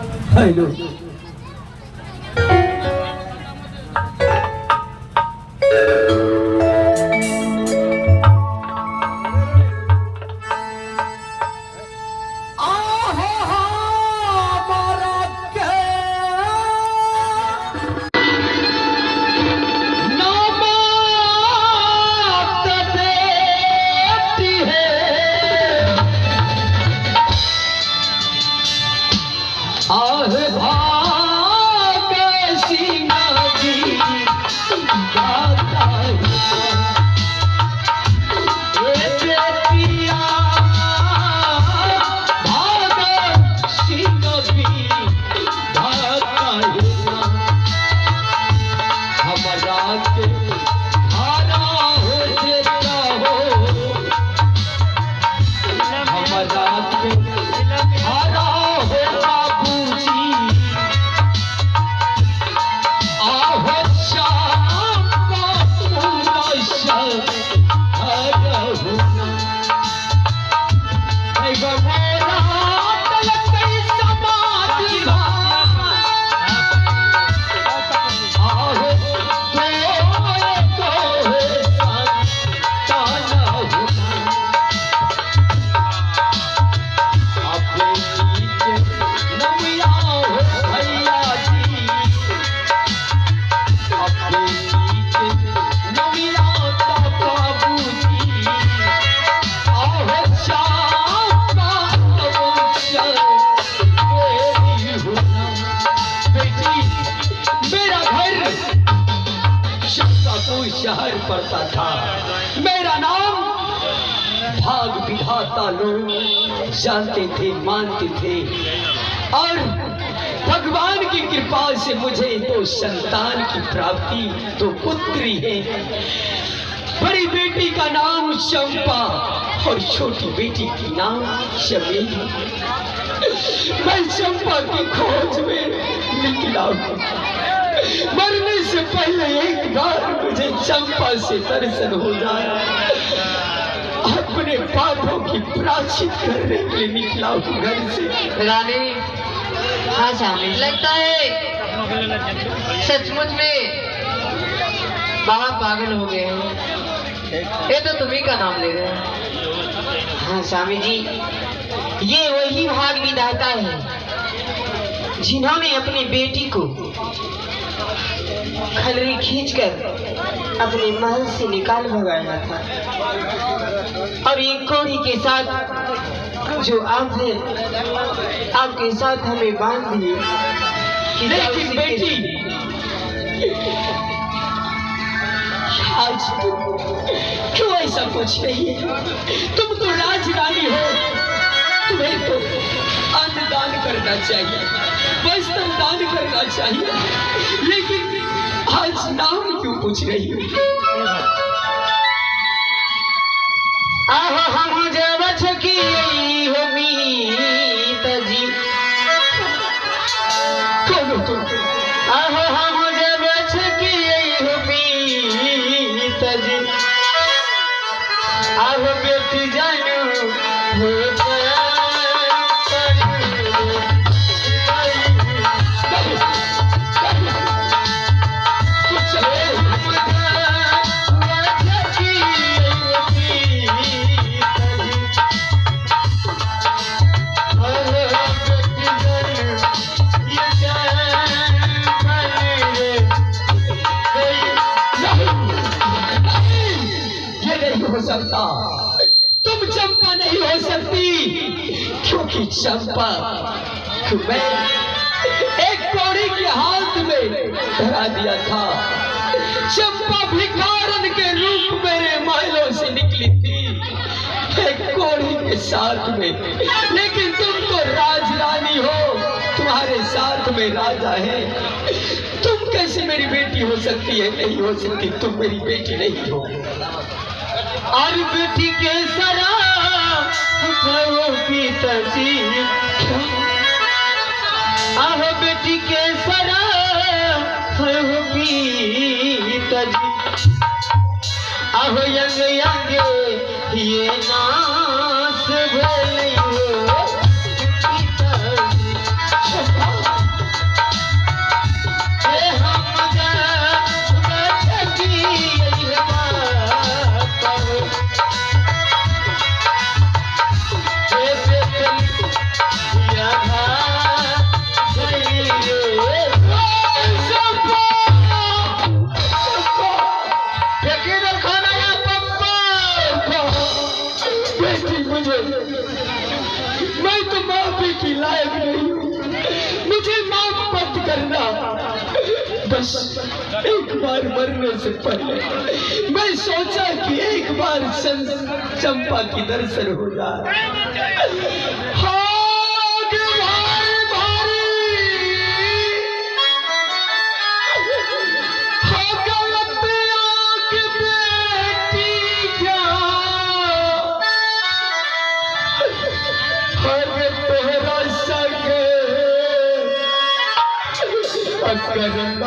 Hello शहर पड़ता था। मेरा नाम भाग विधाता लोग जानते थे, मानते थे, और भगवान की कृपा से मुझे तो संतान की प्राप्ति, तो पुत्री है। बड़ी बेटी का नाम चंपा और छोटी बेटी की नाम चमेली। मैं चंपा की खोज में निकला हूँ। मरने से पहले एक बार मुझे चंपा से दर्शन हो जाए। अपने पापों की प्रायश्चित करने के लिए निकला हूँ घर से। रानी, हाँ स्वामी, लगता है सचमुच में बाबा पागल हो गए हैं। ये तो तुम्ही का नाम ले रहे हैं। हाँ स्वामी जी, ये वही भाग विधाता है जिन्होंने अपनी बेटी को खलरी खींचकर अपने महल से निकाल भगाया था, और एक कोड़ी के साथ जो आपके साथ हमें बांध दिए। लेकिन बेटी, आज क्यों ऐसा कुछ नहीं है? तुम तो राजरानी हो, तुम्हें तो अन्न दान करना चाहिए, वस्त्र दान करना चाहिए, लेकिन आज नाम क्यों पूछ रही हो? आहो हम जब छकी हो मीत जी, कौन हो तुम? आहो हम जब छकी हो मीत जी, आहो बेटी जानू हो सकता। तुम चंपा नहीं हो सकती, क्योंकि चंपा मैं एक कौड़ी के हाथ में धरा दिया था। चंपा भिखारन के रूप मेरे महलों से निकली थी, एक कौड़ी के साथ में। लेकिन तुम तो राजरानी हो, तुम्हारे साथ में राजा है। तुम कैसे मेरी बेटी हो सकती है? नहीं हो सकती, तुम मेरी बेटी नहीं हो। और बेटी के सरा पिताजी, आह बेटी के सरा पिताजी, आह यंग यंग ये नास भले हो पिताजी। बस एक बार मरने से पहले मैं सोचा कि एक बार चंपा की दर्शन हो जाए। करना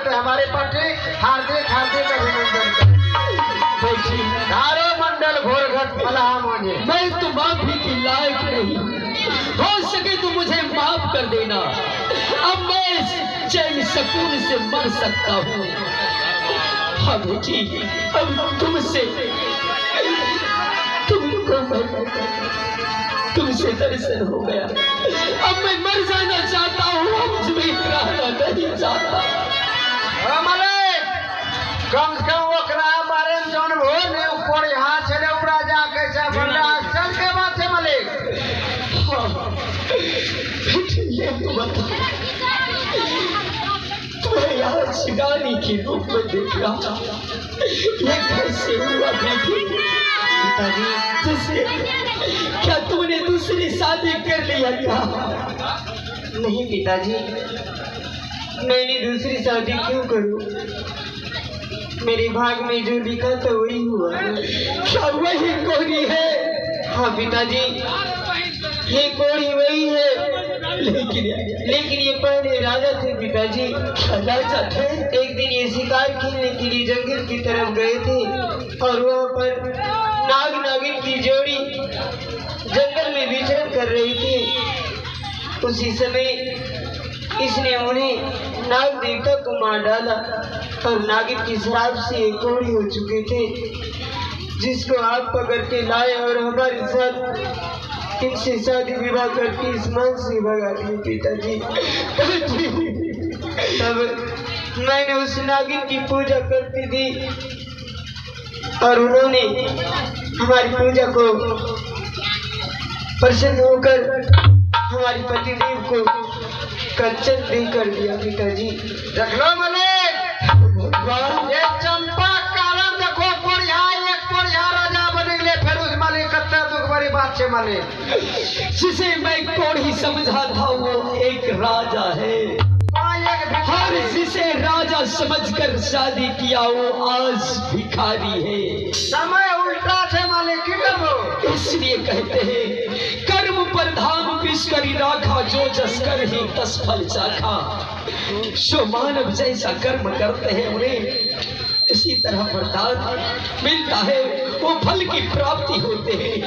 हमारे पार्टी हार्दिक हार्दिक अभिनंदन। धारो मंडल घोरघट मलहा मुझे। मैं तो माफी की लायक नहीं, हो सके तो मुझे माफ कर देना। अब मैं चैन सुकून से मर सकता हूँ। हाँ बेटी, अब तुमसे तुमसे दर्शन हो गया। अब मैं मर जाना चाहता हूँ, अब तुम्हें रहना नहीं चाहता। कम से कम वो करा बारे में जौन हो ने ऊपर यहाँ चले ऊपरा जा कैसा बंदा चल के बात है मलिक। ये तो बता, तुम्हें यहाँ शिकारी के रूप में देख रहा, ये कैसे हुआ बेटी? पिताजी जैसे क्या तुमने दूसरी शादी कर लिया क्या? नहीं पिताजी, मैंने दूसरी शादी क्यों करूं? मेरे भाग में जो लिखा था वही हुआ। क्या वही कोरी है? हाँ पिताजी, ये कोरी वही है। लेकिन ये पहले राजा थे पिताजी। राजा थे? एक दिन ये शिकार खेलने के लिए जंगल की तरफ गए थे और वहाँ पर नाग नागिन की जोड़ी जंगल में विचरण कर रही थी। उसी समय इसने उन्हें नाग देवता को मार डाला और नागिन की शराब से ये कोड़ी हो चुके थे, जिसको आप पकड़ के लाए और हमारे साथ इनसे शादी विवाह करके इस मन से भगा दिए पिताजी। तब मैंने उस नागिन की पूजा करती थी और उन्होंने हमारी पूजा को प्रसन्न होकर हमारी पतिदेव को कंचन दे कर दिया पिताजी। रख लो मले, ये चंपा कारण देखो कोरिया राजा बनेले, फिर उस मले कत्ता दुख बड़ी बात से मले। जिसे मैं कोढ़ी समझा था वो एक राजा है, हर जिसे राजा समझकर शादी किया वो आज भिखारी है। समय उल्टा थे मालिक, की करो? इसलिए कहते हैं कर्म प्रधान विष करी राखा, जो जस कर ही तस फल चाखा। जो मानव जैसा कर्म करते हैं उन्हें इसी तरह वरदान मिलता है, वो फल की प्राप्ति होते हैं।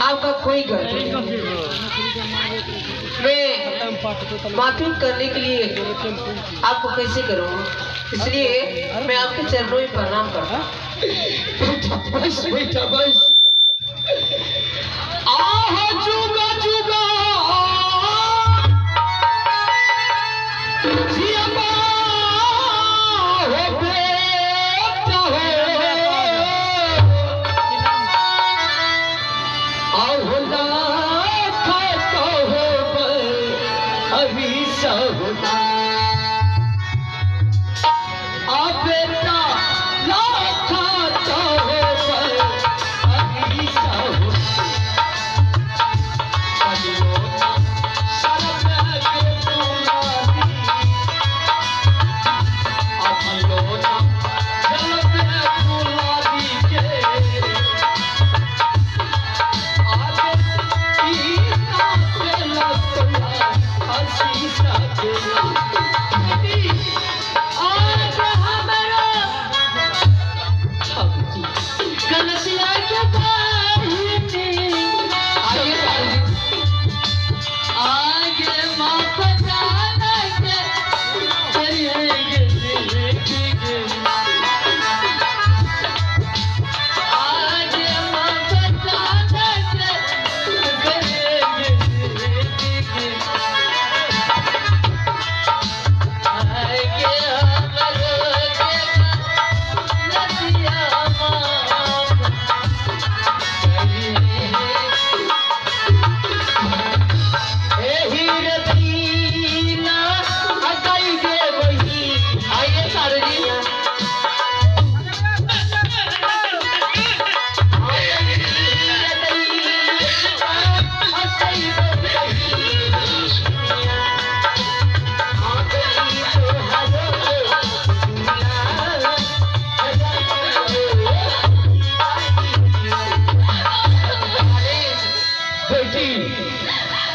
आपका कोई गलती नहीं। मैं माफी करने के लिए आपको कैसे करूँ, इसलिए मैं आपके चरणों में प्रणाम करता हूँ। बस बेटा बस। आह जुगा जुगा जियबा हो बेटा हो, और हो लाखा तो हो अभी सब आ बेटा लाखा तो हो अभी सब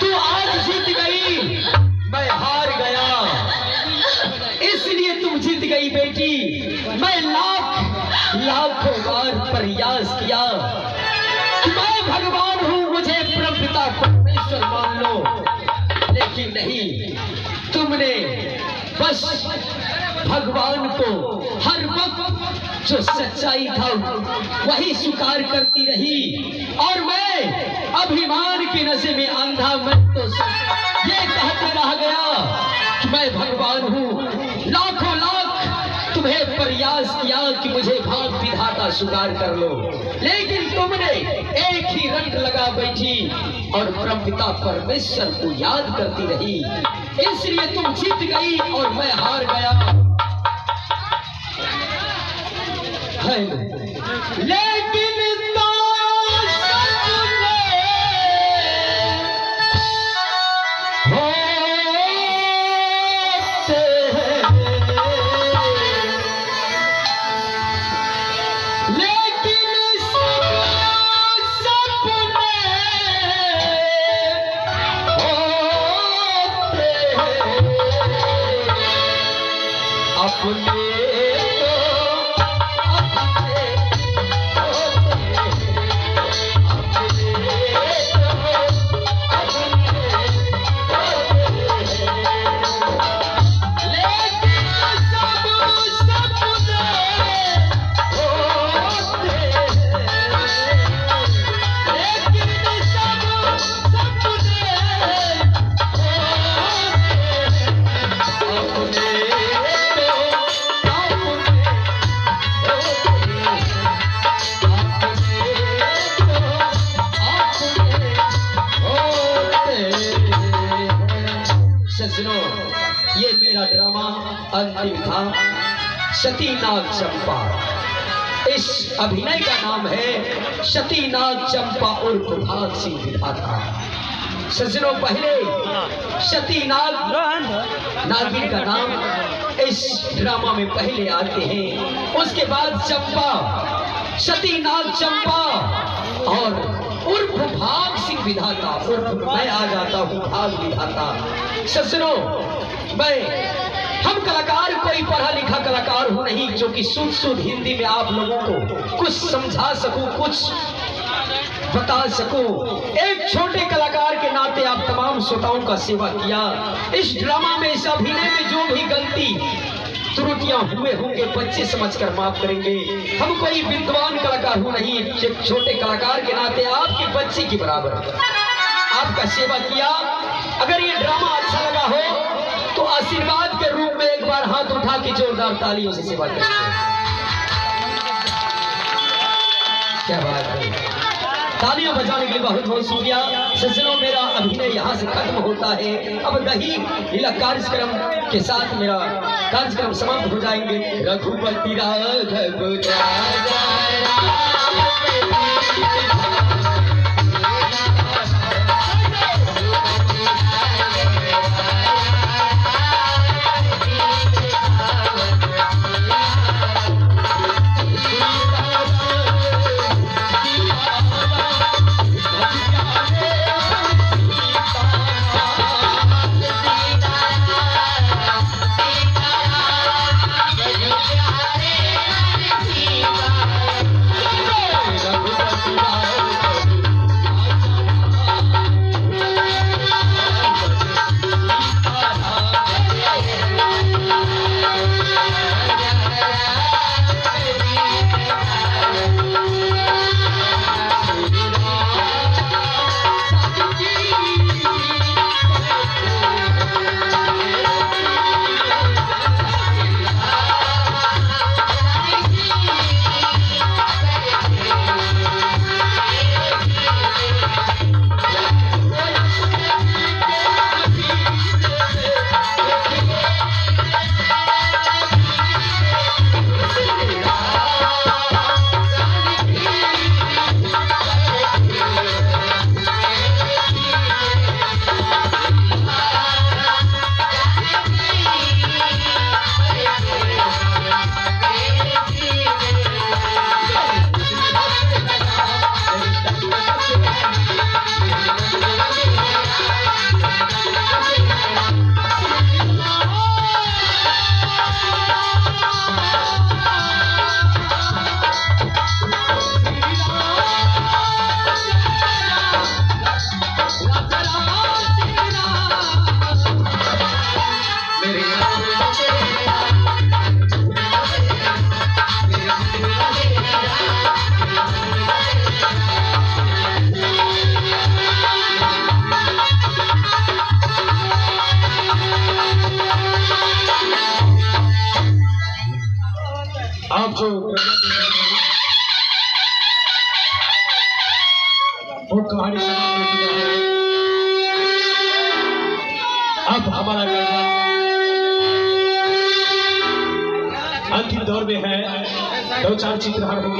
तू आज जीत गई, मैं हार गया, इसलिए तुम जीत गई बेटी। मैं लाखों बार प्रयास किया कि मैं भगवान हूँ, मुझे परमपिता परमेश्वर मान लो, लेकिन नहीं, तुमने बस भगवान को हर वक्त जो सच्चाई था वही स्वीकार करती रही, और मैं अभिमान के नशे में अंधा मैं तो ये कहते रह गया कि मैं भगवान हूँ। लाखों लाख तुम्हें प्रयास किया कि मुझे भाग विधाता स्वीकार कर लो, लेकिन तुमने एक ही रंग लगा बैठी और परमपिता परमेश्वर को याद करती रही, इसलिए तुम जीत गई और मैं हार गया। लेकिन ये मेरा ड्रामा अंतिम था, सती नाग चंपा। इस अभिनय का नाम है सती नाग चंपा उर्फ भाग सिंह विधाता। सज्जनों, पहले सती नागिन का नाम इस ड्रामा में पहले आते हैं, उसके बाद चंपा, सती नाग चंपा और उर्फ भाग सिंह विधाता, उर्फ मैं आ जाता हूँ भाग विधाता। सज्जनों, हम कलाकार कोई पढ़ा लिखा कलाकार हूँ नहीं जो कि शुद्ध हिंदी में आप लोगों को कुछ समझा सकूं, कुछ बता सको। एक छोटे कलाकार के नाते आप तमाम श्रोताओं का सेवा किया। इस ड्रामा में, इस अभिनय में जो भी गलती त्रुटियां हुए होंगे बच्चे समझकर माफ करेंगे। हम कोई विद्वान कलाकार हूं नहीं, एक छोटे कलाकार के नाते आपके बच्चे के बराबर आपका सेवा किया। अगर ये ड्रामा अच्छा लगा हो तो आशीर्वाद के रूप में एक बार हाथ उठा के जोरदार तालियों से सेवा करेंगे। क्या बात है, तालियां बजाने के लिए बहुत बहुत शुक्रिया। सज्जनों, मेरा अभिनय यहाँ से खत्म होता है। अब दही लीला कार्यक्रम के साथ मेरा कार्यक्रम समाप्त हो जाएंगे। रघुपति राघव आप जो वो कहानी समाप्त हो चुका है। अब हमारा अंतिम दौर में है। 2-4 चित्रहार होंगे।